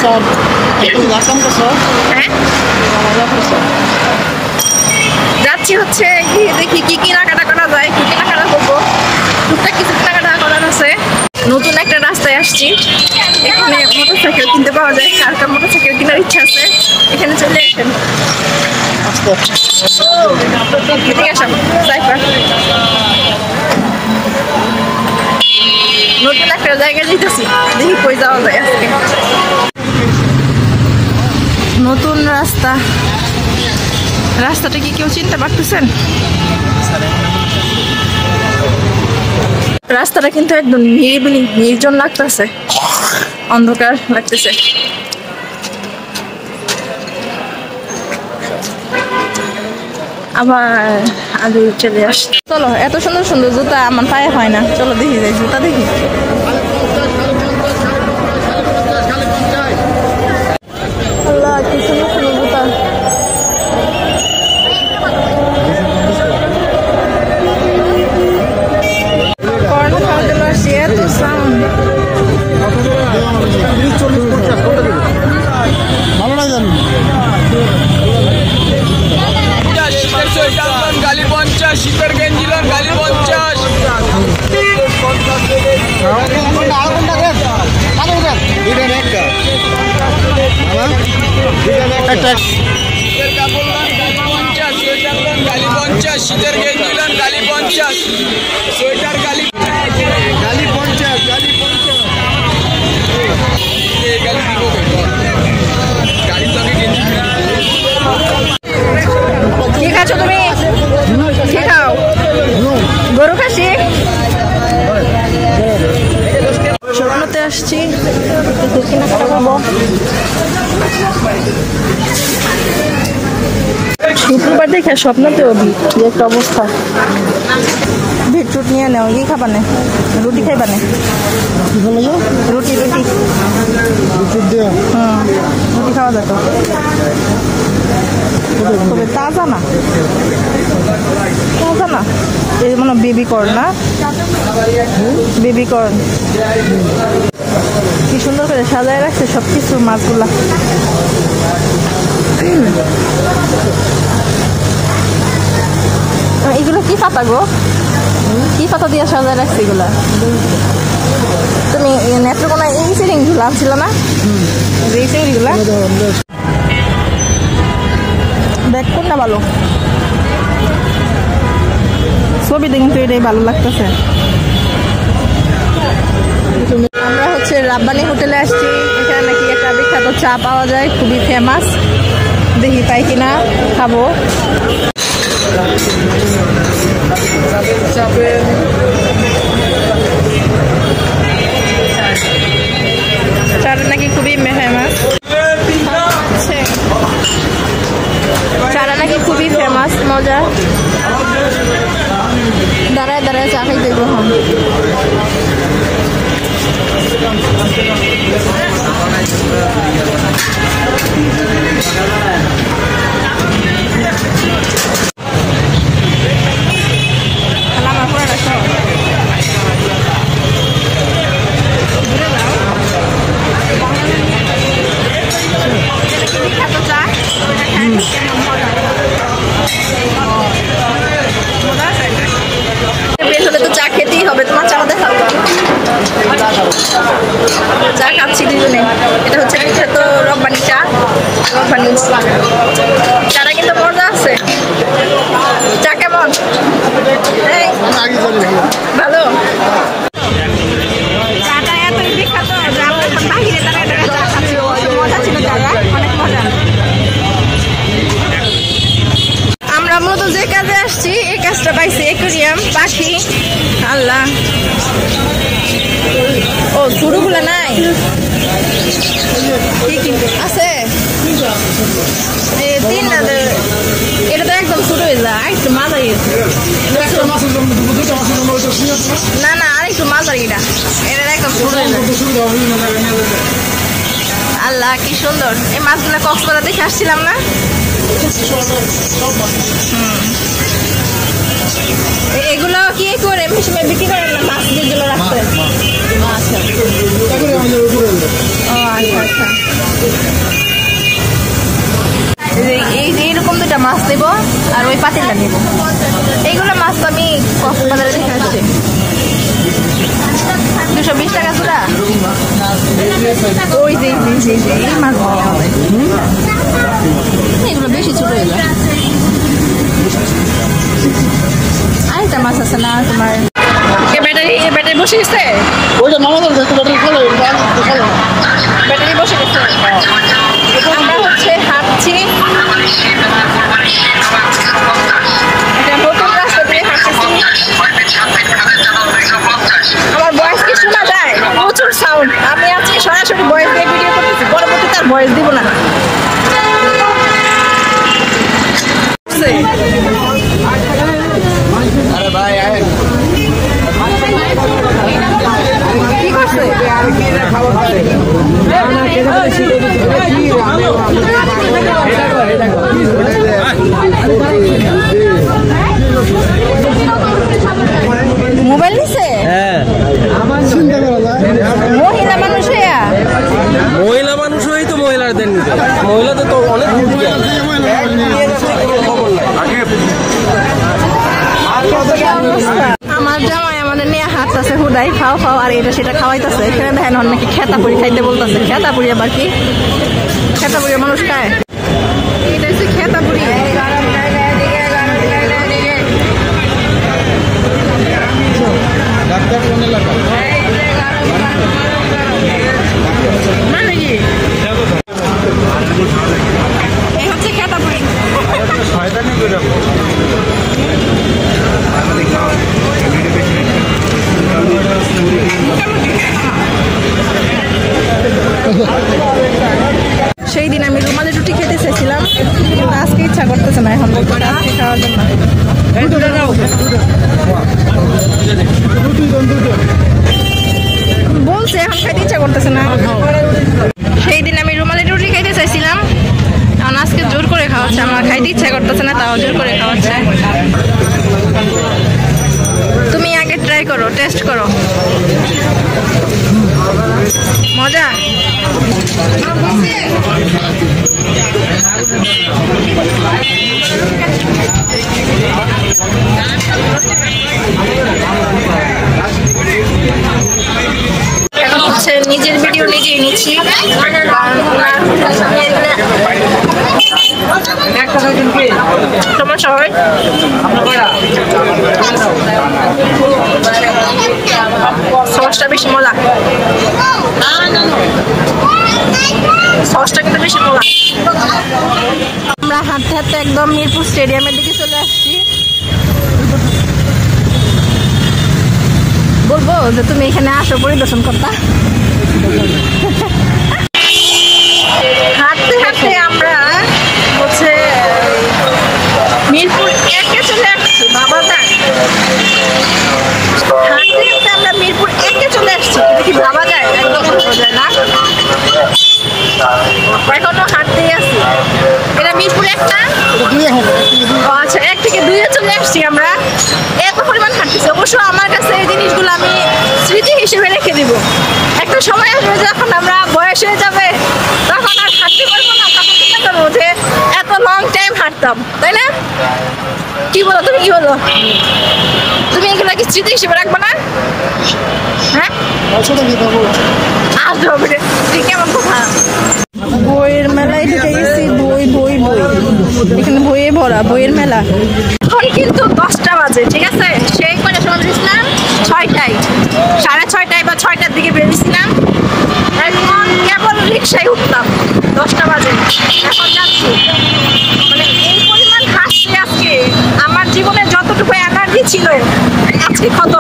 Sir রাখলাম তো sir. হ্যাঁ যাচ্ছি হচ্ছে গিয়ে দেখি কি কেনাকাটা করা যায়, কি কেনাকাটা করবো। টুকটাক কিছু কেনাকাটা করার আছে। নতুন একটা রাস্তায় আসছি, এখানে মোটরসাইকেল কিনতে পাওয়া যায়। কার কার মোটরসাইকেল কেনার ইচ্ছা আছে এখানে চলে আসেন। নতুন একটা জায়গায় যেতেছি, দেখি কই যাওয়া যায় আজকে। নতুন রাস্তা, রাস্তাটা কি কেউ চিনতে পারতেছেন? রাস্তাটা কিন্তু একদম নিরিবিলি নির্জন লাগতেছে, অন্ধকার লাগতেছে। আবার আলু চলে আসছে। চলো, এত সুন্দর সুন্দর জুতা আমার পায়ে হয় না। চলো দেখি যাই, জুতা দেখি। আল্লাহ, কি সুন্দর সুন্দর জুতা। কর্ন খাওয়ার জন্য আসছি, এত সাউন্ড। ভালো না জানি গালি 50, শীতের গেঞ্জি লন গালি 50। শীতের গেঞ্জি লন গালি 50, সোয়েটার গালি 50, গালি 50। গাড়ির সঙ্গে গেঞ্জি কি খাচ্ছ তুমি? কি খাও? গরু খাসি? স্বপ্নতে আসছি, কেনাকাটা করবো। শুক্রবার দেখে স্বপ্নতেও কি একটা অবস্থা। বিটরুট নিয়ে নাও। কি খাবা না? রুটি খাইবা না? রুটি রুটি রুটি খাওয়া যেত, তবে তাজা না, তাজা না। এই মনে বেবি কর্ন না, বেবি কর্ন। কি সুন্দর করে সাজায় রাখছে সবকিছু মাছগুলা। এগুলো কি পাতা গো? কি পাতা দিয়ে সাজায় রাখছে এগুলা? তুমি নেত্রকোনা এই চিংড়িগুলো আনছিল না? এই চিংড়িগুলা দেখ কোনটা ভালো। ছবিতে কিন্তু এটাই ভালো লাগতেছে। আমরা হচ্ছে রাব্বানি হোটেলে আসছি। এখানে নাকি একটা বিখ্যাত চা পাওয়া যায়, খুবই ফেমাস। দেখি পাই কিনা, খাবো। চাটা নাকি খুবই ফেমাস। চাটা নাকি খুবই ফেমাস, মজা। দাঁড়ায় দাঁড়ায় চা খাইতে গ্রহণ। চা খেতেই হবে, তোমার চা দেখাও। চা খাচ্ছি দুজনে। এটা হচ্ছে বিখ্যাত রব্বানি চা। রব্বানি চাটা কিন্তু মজা আছে। চা কেমন? ভালো। চাটা এতই বিখ্যাত যে আমরা এখন বাহিরে দাঁড়ায় দাঁড়ায় চা খাচ্ছি। মজা ছিল চাটা, অনেক মজা। আমরা মূলত যে কাজে আসছি এই কাজটা পাইছি, অ্যাকোয়ারিয়াম, পাখি। আল্লাহ, ও শুরুগুলো নাই কি কিন্তু আছে? এটা তো একদম শুরু হয়ে যায়, আরেকটু মাঝারি। না না, আরেকটু মাঝারি। এটা একদম শুরু হয়ে যায়। আল্লাহ, কি সুন্দর। এই মাছগুলো কক্সবাজার দেখে আসছিলাম না? এগুলো কি করে বিক্রি করেন না? মাছ যেগুলো রাখতে। ও আচ্ছা আচ্ছা। ওই পাতিলটা নিব। এইগুলো মাছ আমি কক্সবাজারে দেখে আসছি, 220 টাকা জোড়া। ওই যে এই মাছ এগুলো বেশি ছোট হয়ে যায়। আরেকটা মাছ আছে না তোমার, ব্যাটারি বসে গেছে, ওইটা নামাতে একটু ব্যাটারি খোলো, ব্যাটারি বসে গেছে। আমরা হচ্ছে হাঁটছি, এটা নতুন রাস্তা দিয়ে হাঁটতেছি। আমার ভয়েস কি শোনা যায়? প্রচুর সাউন্ড। আমি আজকে সরাসরি ভয়েস দিয়ে ভিডিও করতেছি, পরবর্তীতে আর ভয়েস দিব না। আরে ভাই কি করছে? মোবাইল নিছে? চিন্তা করা যায়। মহিলা মানুষ হইয়া মহিলা মানুষ হয়েই তো মহিলাদের নিতে, মহিলাদের তো অনেক আমার জামাই আমাদের নিয়ে হাঁটতেছে হুদাই, খাও খাও, আর এটা সেটা খাওয়াইতেছে। এখানে দেখেন নাকি খেতাপুরি খাইতে বলতেছে। খেতাপুরি আবার কি? খেতাপুরি মানুষ খায়? এটা হচ্ছে খেতাপুরি। ডাক্তার কোন এলাকা? মানে কি এই হচ্ছে খেতাপুরি। সেই দিন আমি রুমালি রুটি খেতে চাইছিলাম, কিন্তু আজকে ইচ্ছা করতেছে না এখন আজকে খাওয়ার জন্য। বলছে এখন খাইতে ইচ্ছা করতেছে না। সেই দিন আমি রুমালি রুটি খাইতে চাইছিলাম, এখন আজকে জোর করে খাওয়াচ্ছে। আমার খাইতে ইচ্ছা করতেছে না, তাও জোর করে খাওয়াচ্ছে। তুমি আগে ট্রাই করো, টেস্ট করো, মজা। এখন হচ্ছে নিজের ভিডিও নিজেই নিচ্ছি, সমস্যা হয়। সসটা বেশি মজা, সসটা কিন্তু বেশি মজা। আমরা হাঁটতে হাঁটতে একদম মিরপুর স্টেডিয়ামের দিকে চলে আসছি। বলবো যে তুমি এখানে আসো পরিদর্শন করতা। হাঁটতে হাঁটতে আমরা হচ্ছে মিরপুর একে চলে আসছি। বাবা যান, হাঁটতে হাঁটতে আমরা মিরপুর একে চলে আসছি। দেখি ভাবা যায়? একদম ভাবা যায় না, এখনো হাঁটতেই আসছি। এটা মিরপুর একটা, আচ্ছা 1 থেকে 2-এ চলে আসছি আমরা। এত পরিমাণ হাঁটতেছি। অবশ্য আমার কাছে এই জিনিসগুলো আমি স্মৃতি হিসেবে রেখে দিব। একটা সময় আসবে যখন আমরা বয়স হয়ে যাবে, তখন আর হাঁটতে পারবো না, তখন চিন্তা করবো যে এত লং টাইম হাঁটতাম, তাই না? কি বলো তুমি, কি বলো? তুমি এগুলো কি স্মৃতি হিসেবে রাখবো না? হ্যাঁ, আসতে হবে রে, কেমন কথা। বইয়ের মেলায় ঢুকে গেছি। বই বই বই, এখানে বইয়ে ভরা, বইয়ের মেলা। এখন কিন্তু 10টা বাজে, ঠিক আছে? সেই করে সময় বেরিয়েছিলাম 6টায়, 6:30 বা 6টার দিকে বেরিয়েছিলাম। এখন কেবল রিক্সায় উঠলাম, 10টা বাজে, এখন যাচ্ছি। মানে এই পরিমাণ হাসছি আজকে, আমার জীবনে যতটুকু এনার্জি ছিল আজকে খতম।